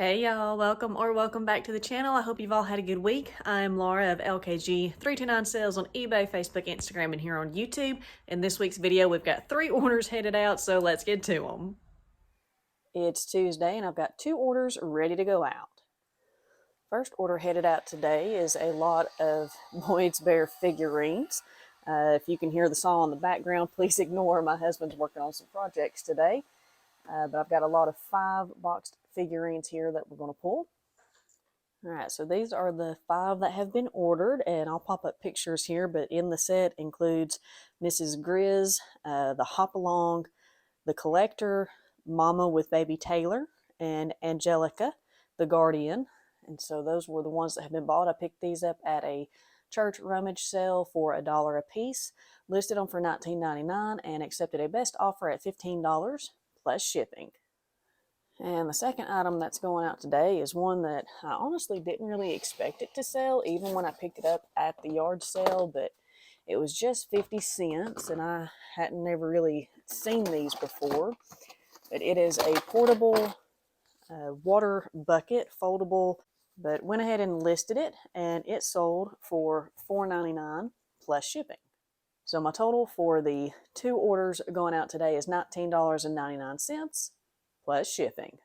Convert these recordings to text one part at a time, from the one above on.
Hey y'all, welcome back to the channel. I hope you've all had a good week. I'm Laura of LKG 329 Sales on eBay, Facebook, Instagram, and here on YouTube. In this week's video, we've got 3 orders headed out, so let's get to them. It's Tuesday and I've got 2 orders ready to go out. First order headed out today is a lot of Boyd's Bear figurines. If you can hear the saw in the background, please ignore. My husband's working on some projects today. But I've got a lot of 5 boxed figurines here that we're going to pull. All right, so these are the 5 that have been ordered, and I'll pop up pictures here, but in the set includes Mrs. Grizz, the Hopalong, the Collector, Mama with Baby Taylor, and Angelica, the Guardian. And so those were the ones that have been bought. I picked these up at a church rummage sale for $1 a piece, listed them for $19.99, and accepted a best offer at $15 plus shipping. And the second item that's going out today is one that I honestly didn't really expect it to sell, even when I picked it up at the yard sale, but it was just 50 cents, and I hadn't never really seen these before. But it is a portable water bucket, foldable, but went ahead and listed it, and it sold for $4.99 plus shipping. So my total for the 2 orders going out today is $19.99 plus shipping.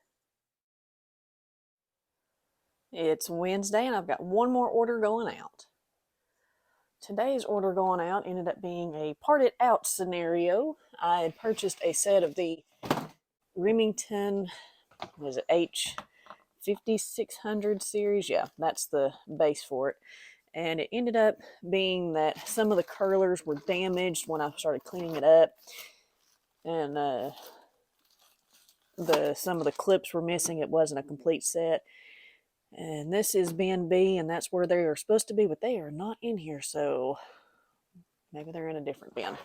It's Wednesday and I've got 1 more order going out. Today's order going out ended up being a parted out scenario. I had purchased a set of the Remington, was it H5600 series? Yeah, that's the base for it. And it ended up being that some of the curlers were damaged when I started cleaning it up. And some of the clips were missing. It wasn't a complete set. And this is bin B, and that's where they are supposed to be, but they are not in here, so maybe they're in a different bin.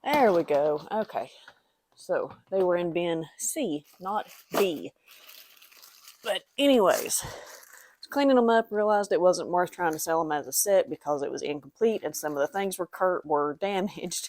There we go. Okay. So they were in bin C, not B. But anyways, cleaning them up, realized it wasn't worth trying to sell them as a set because it was incomplete and some of the things were damaged.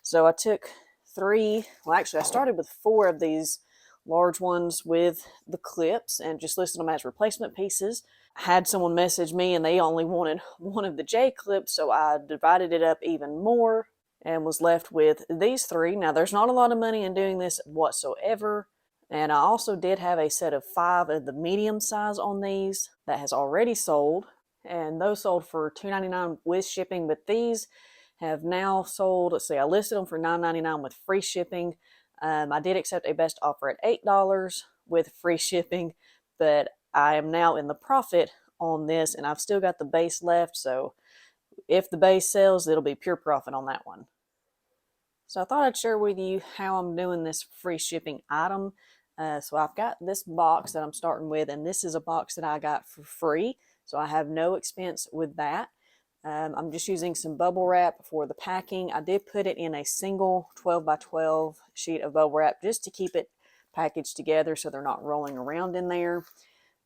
So I took 3, well actually I started with 4 of these large ones with the clips and just listed them as replacement pieces. I had someone message me and they only wanted one of the J clips, so I divided it up even more and was left with these 3. Now there's not a lot of money in doing this whatsoever, and I also did have a set of 5 of the medium size on these that has already sold, and those sold for $2.99 with shipping, but these have now sold. Let's see, I listed them for $9.99 with free shipping. I did accept a best offer at $8 with free shipping, but I am now in the profit on this, and I've still got the base left, so if the base sells, it'll be pure profit on that one. So I thought I'd share with you how I'm doing this free shipping item. So I've got this box that I'm starting with, and this is a box that I got for free, so I have no expense with that. I'm just using some bubble wrap for the packing. I did put it in a single 12 by 12 sheet of bubble wrap just to keep it packaged together so they're not rolling around in there.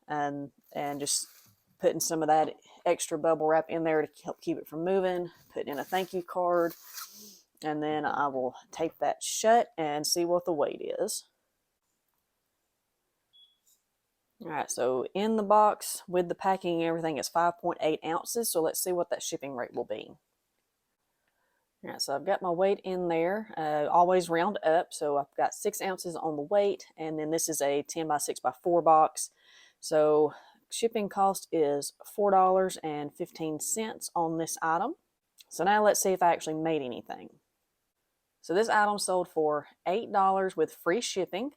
And just putting some of that extra bubble wrap in there to help keep it from moving. Putting in a thank you card. And then I will tape that shut and see what the weight is. All right, so in the box with the packing and everything, it's 5.8 ounces. So let's see what that shipping rate will be. All right, so I've got my weight in there. Always round up. So I've got 6 ounces on the weight, and then this is a 10 by 6 by 4 box. So shipping cost is $4.15 on this item. So now let's see if I actually made anything. So this item sold for $8 with free shipping.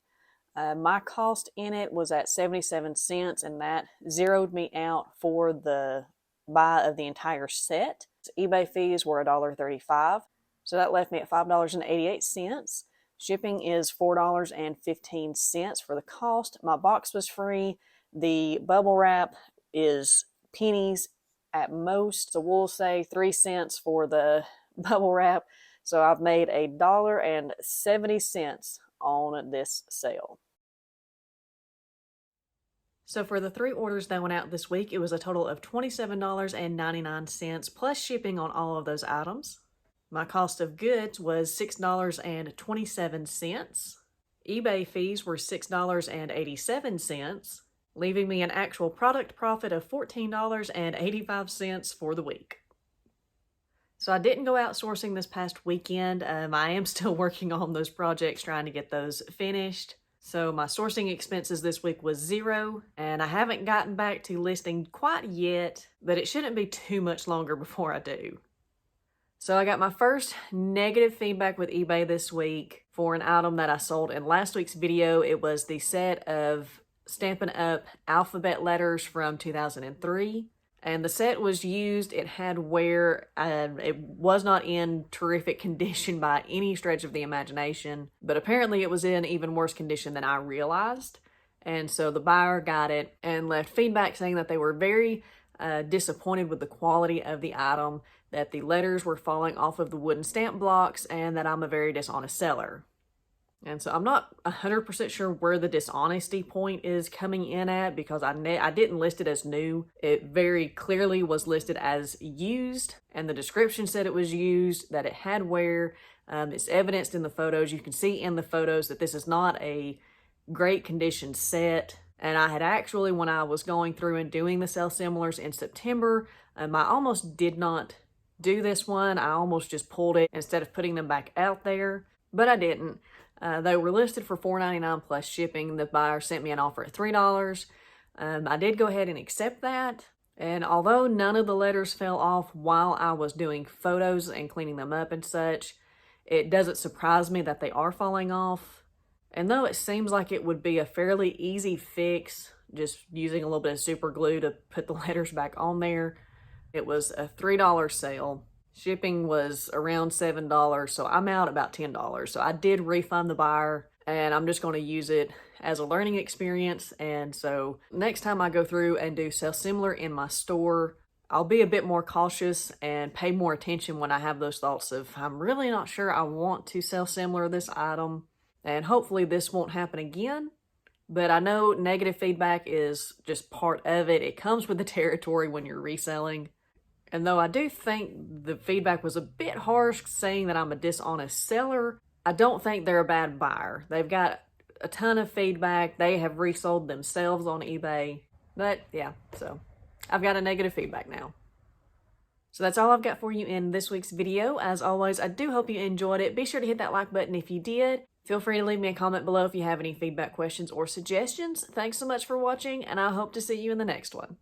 My cost in it was at 77 cents, and that zeroed me out for the buy of the entire set. eBay fees were $1.35, so that left me at $5.88. Shipping is $4.15 for the cost. My box was free. The bubble wrap is pennies at most, so we'll say 3 cents for the bubble wrap. So I've made $1.70 on this sale. So for the 3 orders that went out this week, it was a total of $27.99 plus shipping on all of those items. My cost of goods was $6.27. eBay fees were $6.87, leaving me an actual product profit of $14.85 for the week. So I didn't go outsourcing this past weekend. I am still working on those projects, trying to get those finished. So my sourcing expenses this week was $0, and I haven't gotten back to listing quite yet, but it shouldn't be too much longer before I do. So I got my first negative feedback with eBay this week for an item that I sold in last week's video. It was the set of Stampin' Up! Alphabet letters from 2003. And the set was used, it had wear, it was not in terrific condition by any stretch of the imagination, but apparently it was in even worse condition than I realized. And so the buyer got it and left feedback saying that they were very disappointed with the quality of the item, that the letters were falling off of the wooden stamp blocks, and that I'm a very dishonest seller. And so I'm not 100% sure where the dishonesty point is coming in at, because I didn't list it as new. It very clearly was listed as used, and the description said it was used, that it had wear. It's evidenced in the photos. You can see in the photos that this is not a great condition set. And I had actually, when I was going through and doing the sell similars in September, I almost did not do this one. I almost just pulled it instead of putting them back out there, but I didn't. They were listed for $4.99 plus shipping. The buyer sent me an offer at $3. I did go ahead and accept that. And although none of the letters fell off while I was doing photos and cleaning them up and such, it doesn't surprise me that they are falling off. And though it seems like it would be a fairly easy fix, just using a little bit of super glue to put the letters back on there, it was a $3 sale. Shipping was around $7, so I'm out about $10. So I did refund the buyer, and I'm just going to use it as a learning experience. And so next time I go through and do sell similar in my store, I'll be a bit more cautious and pay more attention when I have those thoughts of, I'm really not sure I want to sell similar this item. And hopefully this won't happen again. But I know negative feedback is just part of it. It comes with the territory when you're reselling. And though I do think the feedback was a bit harsh, saying that I'm a dishonest seller, I don't think they're a bad buyer. They've got a ton of feedback. They have resold themselves on eBay. But yeah, so I've got a negative feedback now. So that's all I've got for you in this week's video. As always, I do hope you enjoyed it. Be sure to hit that like button if you did. Feel free to leave me a comment below if you have any feedback, questions, or suggestions. Thanks so much for watching, and I hope to see you in the next one.